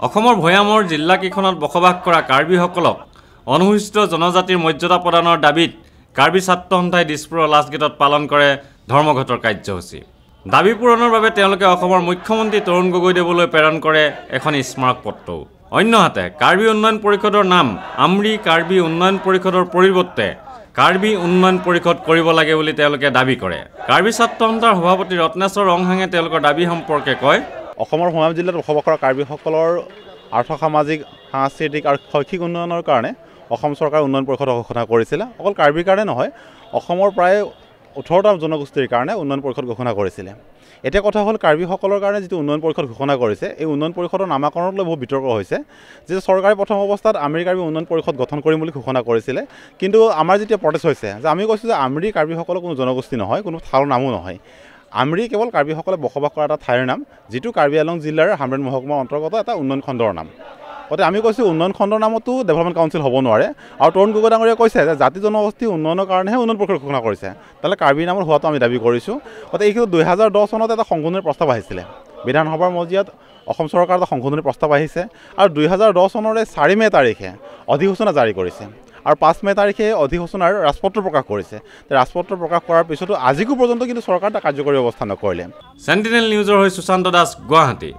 অসমৰ ভৈয়ামৰ জিলাকেইখনত বসবাস কৰা কাৰ্বিসকলক অনুসূচিত জনজাতিৰ মৰ্যাদা প্ৰদানৰ দাবীত কাৰ্বি ছাত্ৰ সন্থাই দিছপুৰৰ লাষ্টগেটত পালন কৰে ধৰ্মঘটৰ কাৰ্যসূচী। দাবী পূৰণৰ বাবে তেওঁলোকে অসমৰ মুখ্যমন্ত্ৰী তৰুণ গগৈদেৱলৈ প্ৰেৰণ কৰে এখন স্মাৰক পত্ৰও। অন্যহাতে কাৰ্বি উন্নয়ন পৰিষদৰ নাম আমৰি কাৰ্বি উন্নয়ন পৰিষদৰ পৰিৱৰ্তে কাৰ্বি উন্নয়ন পৰিষদ কৰিব লাগে বুলি তেওঁলোকে দাবী কৰে। কাৰ্বি ছাত্ৰ সন্থাৰ সভাপতি ৰত্নেশ্বৰ ৰংহাঙে তেওঁলোকৰ দাবী সম্পৰ্কে কয়, অসমৰ ভৈয়াম জিলাত বসবাস কৰা কাৰ্বিসকলৰ আৰ্থ সামাজিক সাংস্কৃতিক আৰু শৈক্ষিক উন্নয়নৰ কাৰণে অসম চৰকাৰে উন্নয়ন পৰিষদ ঘোষণা কৰিছিলে। অকল কাৰ্বিৰ কাৰণে নহয়, অসমৰ প্ৰায় 18টা জনগোষ্ঠীৰ কাৰণে উন্নয়ন পৰিষদ ঘোষণা কৰিছিলে। এতিয়া কথা হ'ল কাৰ্বিসকলৰ কাৰণে যিটো উন্নয়ন পৰিষদ ঘোষণা কৰিছে, এই উন্নয়ন পৰিষদৰ নামাকৰণক লৈ বহুত বিতৰ্ক হৈছে। যে চৰকাৰে প্ৰথম অৱস্থাত আমৰি কাৰ্বি উন্নয়ন পৰিষদ গঠন কৰিম বুলি ঘোষণা কৰিছিলে, কিন্তু আমাৰ যেতিয়া প্ৰটেষ্ট হৈছে যে আমি কৈছোঁ যে আমৰি কাৰ্বিসকলৰ কোনো জনগোষ্ঠী নহয়, কোনো ঠাইৰ নামো নহয়। আমৰি কেৱল কাৰ্বিসকলে বসবাস কৰা এটা ঠাইৰ নাম, যিটো কাৰ্বি আংলং জিলাৰ হামৰেণ মহকুমাৰ অন্তৰ্গত এটা উন্নয়ন খণ্ডৰ নাম। গতিকে আমি কৈছোঁ উন্নয়ন খণ্ডৰ নামতো ডেভেলপমেণ্ট কাউন্সিল হ'ব নোৱাৰে। আৰু তৰুণ গগৈ ডাঙৰীয়াই কৈছে যে জাতি জনগোষ্ঠী উন্নয়নৰ কাৰণেহে উন্নয়ন পৰিষদ ঘোষণা কৰিছে, তালৈ কাৰ্বি নামৰ হোৱাটো আমি দাবী কৰিছোঁ। গতিকে এই 2010 চনত এটা সংশোধনীৰ প্ৰস্তাৱ আহিছিলে, বিধানসভাৰ মজিয়াত অসম চৰকাৰৰ এটা সংশোধনীৰ প্ৰস্তাৱ আহিছে আৰু 2010 চনৰে 4 মে' তাৰিখে অধিসূচনা জাৰি কৰিছে আৰু 5 মে' তাৰিখে অধিসূচনাৰ ৰাজপত্ৰ প্ৰকাশ কৰিছে। ৰাজপত্ৰ প্ৰকাশ কৰাৰ পিছতো আজিকো পৰ্যন্ত কিন্তু চৰকাৰ এটা কাৰ্যকৰী ব্যৱস্থা নকৰিলে। চেণ্টিনেল নিউজৰ হৈ সুশান্ত দাস, গুৱাহাটী।